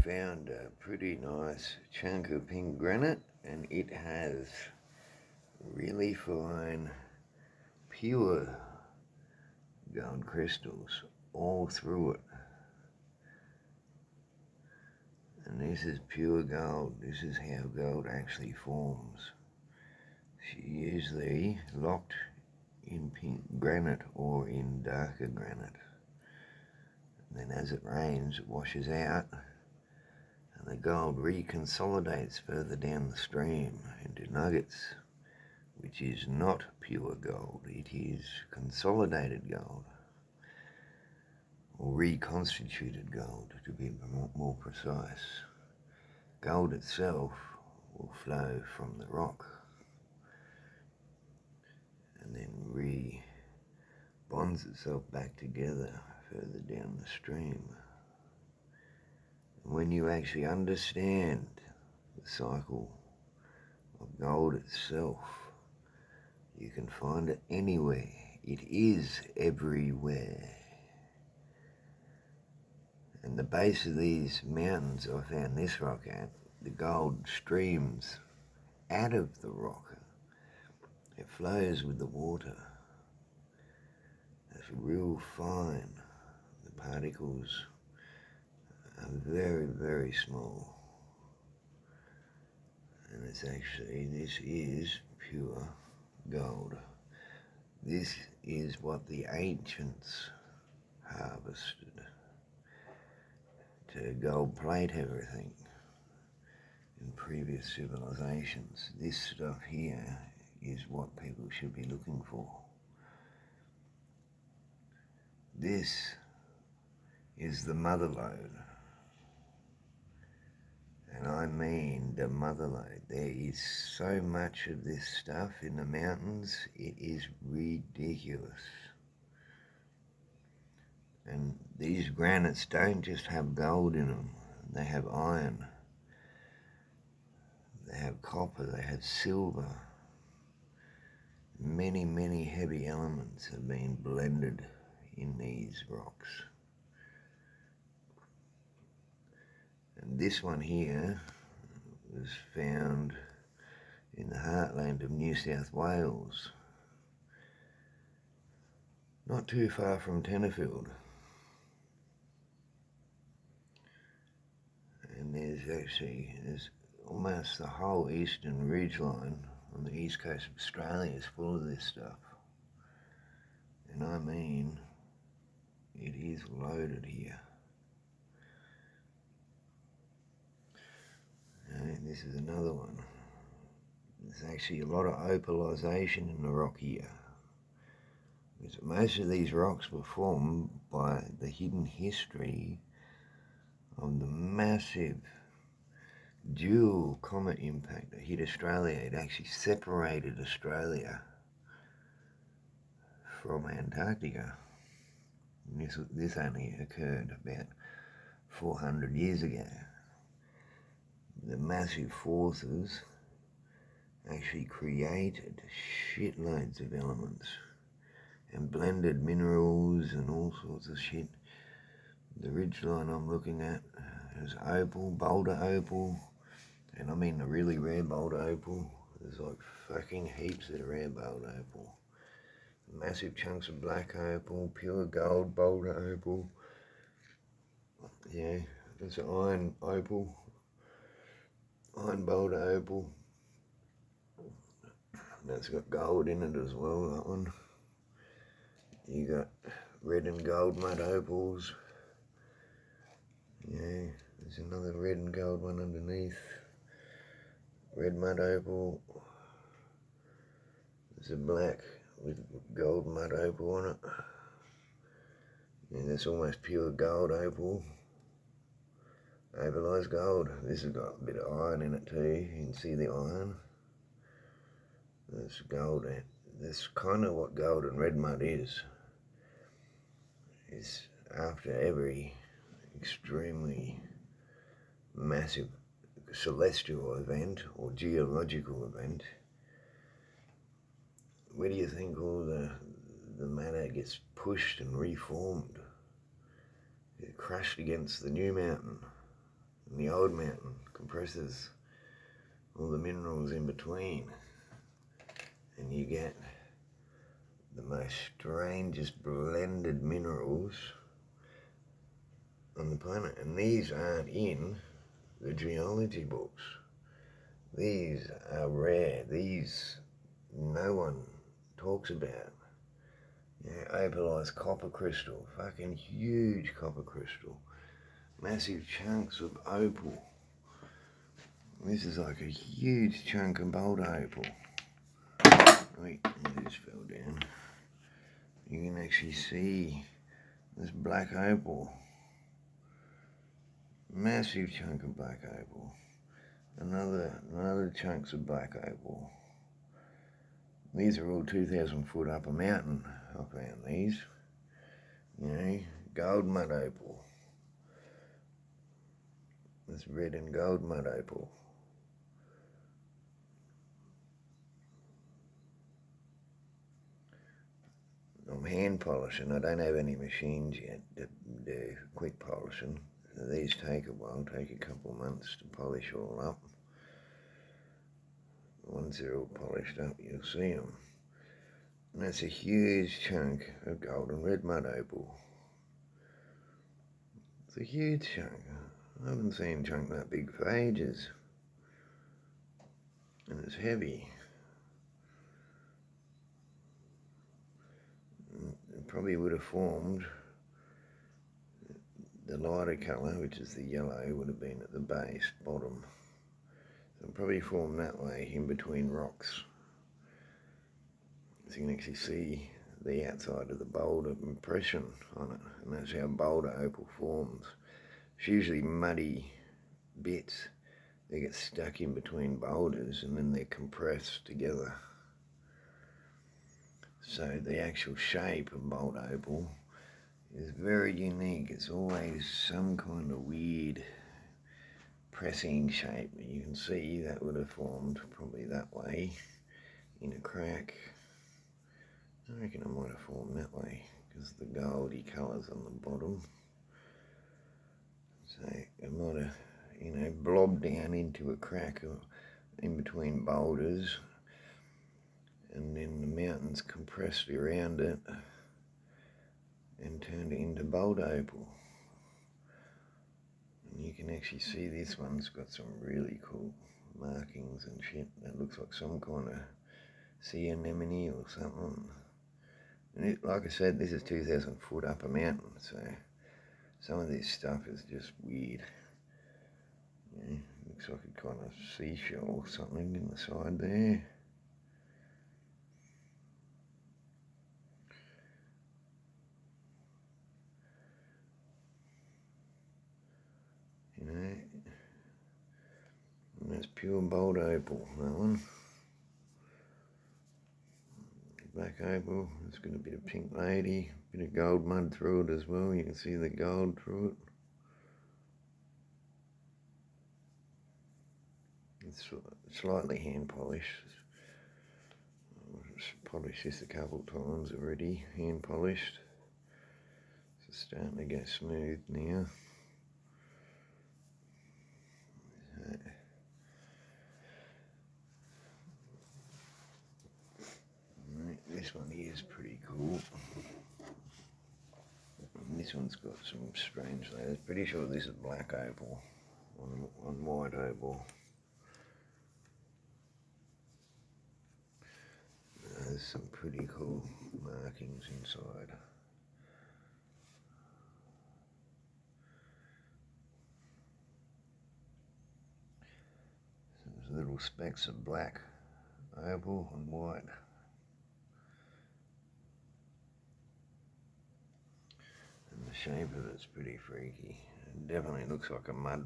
found a pretty nice chunk of pink granite, and it has really fine, pure gold crystals all through it. And this is pure gold. This is how gold actually forms. It's usually locked in pink granite or in darker granite. And then as it rains, it washes out, and the gold reconsolidates further down the stream into nuggets, which is not pure gold. It is consolidated gold, or reconstituted gold, to be more precise. Gold itself will flow from the rock and then bonds itself back together further down the stream. And when you actually understand the cycle of gold itself, you can find it anywhere. It is everywhere. And the base of these mountains I found this rock at, the gold streams out of the rock. It flows with the water. It's real fine. The particles are very, very small. And this is pure gold. This is what the ancients harvested to gold plate everything in previous civilizations. This stuff here is what people should be looking for. This is the mother lode. And I mean the mother lode. There is so much of this stuff in the mountains, it is ridiculous. And these granites don't just have gold in them, they have iron, they have copper, they have silver. Many, many heavy elements have been blended in these rocks. And this one here was found in the heartland of New South Wales, not too far from Tenterfield. And there's almost the whole eastern ridgeline on the east coast of Australia is full of this stuff. And I mean, it is loaded here. And this is another one. There's actually a lot of opalization in the rock here. Because most of these rocks were formed by the hidden history of the massive dual comet impact that hit Australia. It actually separated Australia from Antarctica. And this only occurred about 400 years ago. The massive forces actually created shitloads of elements and blended minerals and all sorts of shit. The ridgeline I'm looking at is opal, boulder opal, and I mean the really rare boulder opal. There's like fucking heaps of rare boulder opal. Massive chunks of black opal, pure gold boulder opal. Yeah, there's an iron opal, iron boulder opal. That's got gold in it as well, that one. You got red and gold mud opals. Yeah, there's another red and gold one underneath. Red mud opal. There's a black with gold mud opal on it. And that's almost pure gold opal. Opalized gold. This has got a bit of iron in it too. You can see the iron. That's gold. That's kind of what gold and red mud is. It's after every extremely massive celestial event or geological event, where do you think all the matter gets pushed and reformed? It crashed against the new mountain. And the old mountain compresses all the minerals in between. And you get the most strangest blended minerals on the planet. And these aren't in the geology books. These are rare. These no one talks about. Yeah, opalized copper crystal, fucking huge copper crystal, massive chunks of opal. This is like a huge chunk of bold opal. Wait, I just fell down. You can actually see this black opal. Massive chunk of black opal. Another chunks of black opal. These are all 2,000 foot up a mountain. I found these. You know, gold mud opal. This red and gold mud opal. I'm hand polishing. I don't have any machines yet that do quick polishing. So these take a while, take a couple of months to polish all up. Once they're all polished up, you'll see them. And that's a huge chunk of gold and red mud opal. It's a huge chunk. I haven't seen a chunk that big for ages. And it's heavy. It probably would have formed, the lighter colour, which is the yellow, would have been at the base, bottom. So it probably formed that way in between rocks. So you can actually see the outside of the boulder impression on it, and that's how boulder opal forms. It's usually muddy bits. They get stuck in between boulders and then they're compressed together. So the actual shape of boulder opal is very unique. It's always some kind of weird pressing shape. You can see that would have formed probably that way in a crack. I reckon it might have formed that way because the goldy colours on the bottom. So it might have, you know, blobbed down into a crack or in between boulders, and then the mountains compressed around it and turned it into boulder opal. And you can actually see this one's got some really cool markings and shit. That looks like some kind of sea anemone or something. And it, like I said, this is 2,000 foot up a mountain, so some of this stuff is just weird. Yeah, looks like a kind of seashell or something in the side there. You know, and that's pure boulder opal, that one. Black opal, it's got a bit of pink lady, a bit of gold mud through it as well. You can see the gold through it. It's slightly hand polished. I've polished this a couple of times already, hand polished. It's starting to go smooth now. This one here is pretty cool. And this one's got some strange layers. Pretty sure this is black opal on white opal. There's some pretty cool markings inside. So there's little specks of black opal and white. And the shape of it's pretty freaky. It definitely looks like a mud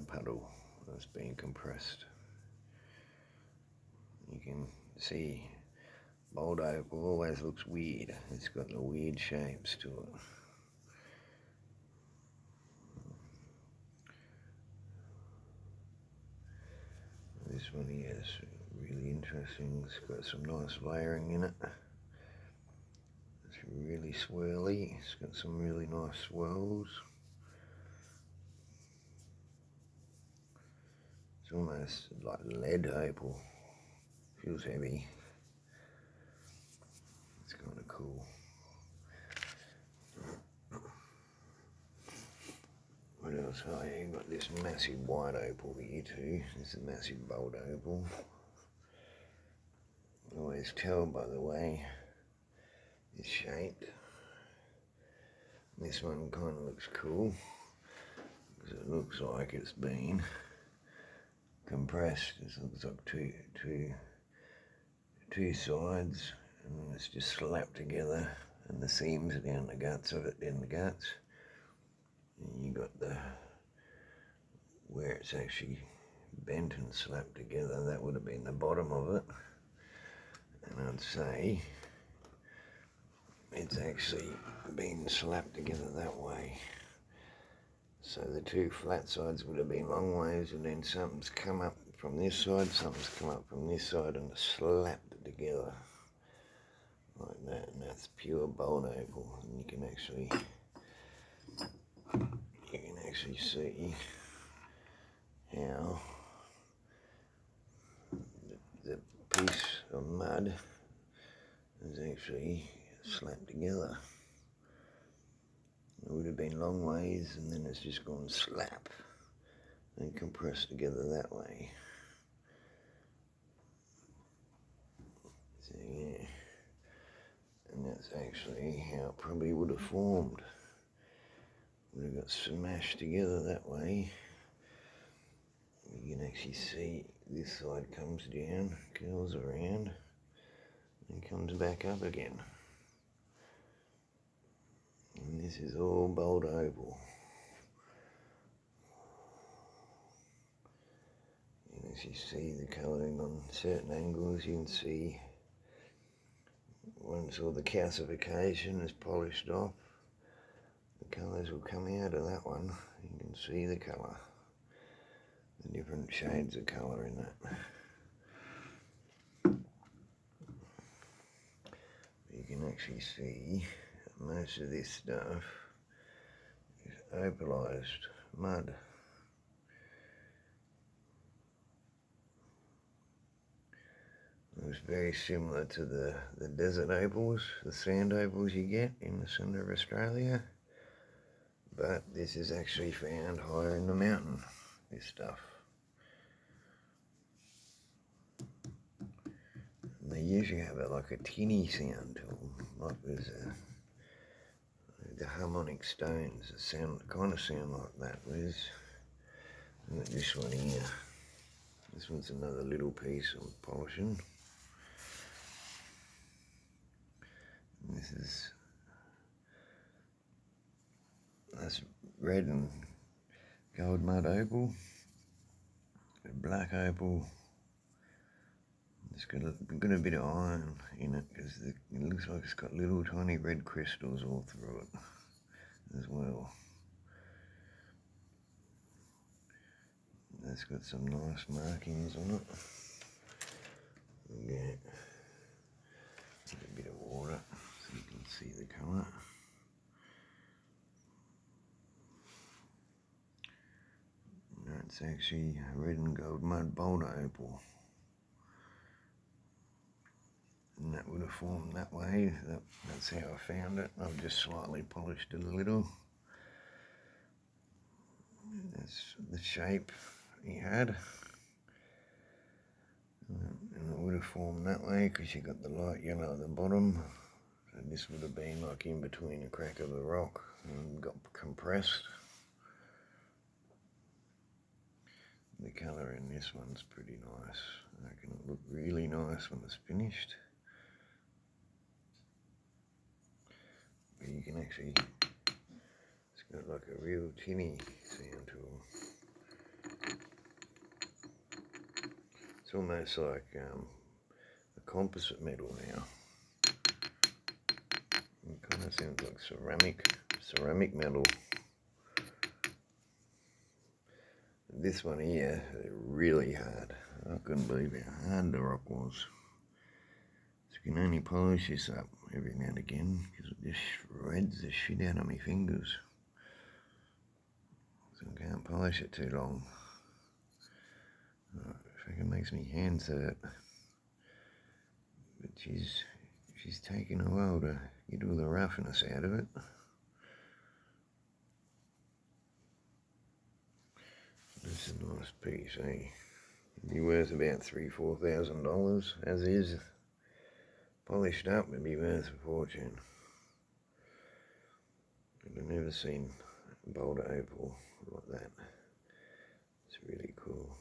puddle that's been compressed. You can see boulder opal always looks weird. It's got the weird shapes to it. This one here is really interesting. It's got some nice layering in it. It's really swirly. It's got some really nice swirls. It's almost like lead opal. Feels heavy. It's kind of cool. What else? Oh yeah, you've got this massive white opal here too. It's a massive bold opal. Always tell by the way it's shaped. This one kind of looks cool because it looks like it's been compressed. It looks like two sides, and it's just slapped together, and the seams are down the guts of it, and you got where it's actually bent and slapped together. That would have been the bottom of it, and I'd say it's actually been slapped together that way. So the two flat sides would have been long ways, and then something's come up from this side, something's come up from this side, and slapped it together like that. And that's pure bold opal, and you can actually see how the piece of mud is actually slapped together. It would have been long ways, and then it's just gone slap and compressed together that way. So yeah, and that's actually how it probably would have formed. Would have got smashed together that way. You can actually see this side comes down, curls around, and comes back up again. And this is all bold opal. You can actually see the colouring on certain angles. You can see once all the calcification is polished off, the colours will come out of that one. You can see the colour, the different shades of colour in that. You can actually see most of this stuff is opalized mud. It was very similar to the desert opals, the sand opals you get in the centre of Australia, but this is actually found higher in the mountain, this stuff. And they usually have like a tinny sound to them, like there's the harmonic stones that kind of sound like that. Whereas this one here, this one's another little piece I'm polishing. That's red and gold mud opal, black opal. It's got a bit of iron in it because it looks like it's got little tiny red crystals all through it as well. That's got some nice markings on it. Yeah, a bit of water so you can see the colour. That's actually red and gold mud boulder opal. And that would have formed that way. That's how I found it. I've just slightly polished it a little. That's the shape he had. And it would have formed that way because you got the light yellow at the bottom. So this would have been like in between a crack of the rock and got compressed. The colour in this one's pretty nice. I reckon it'll look really nice when it's finished. But you can actually, it's got like a real tinny sound to it. It's almost like a composite metal now. It kind of sounds like ceramic metal. This one here is really hard. I couldn't believe how hard the rock was. So you can only polish this up every now and again because it just shreds the shit out of my fingers. So I can't polish it too long. it makes me hands hurt. But she's taken a while to get all the roughness out of it. It's a nice piece, eh? It'd be worth about $3,000-4,000 as is. Polished up, it'd be worth a fortune. I've never seen boulder opal like that. It's really cool.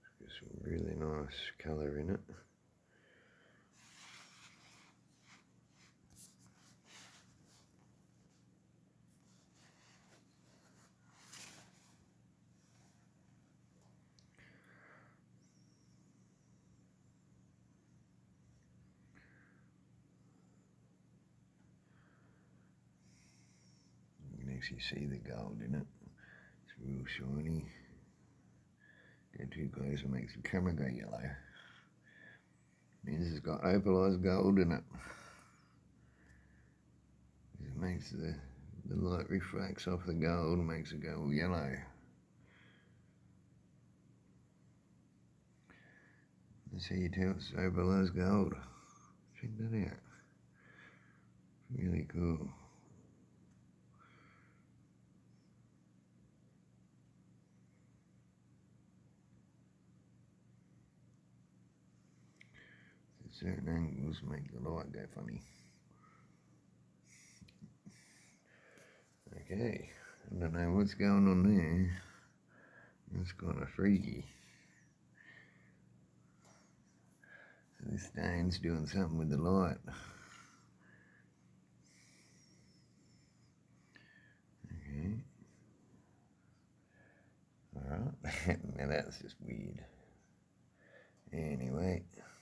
It's got some really nice colour in it. You can actually see the gold in it. It's real shiny. Get too close, it makes the camera go yellow. This has got opalised gold in it. It makes the light refracts off the gold and makes it go all yellow. That's how you tell it's opalised gold. Check that out. Really cool. Certain angles make the light go funny. Okay, I don't know what's going on there. It's kind of freaky. So this stone's doing something with the light. Okay. Alright, now that's just weird. Anyway.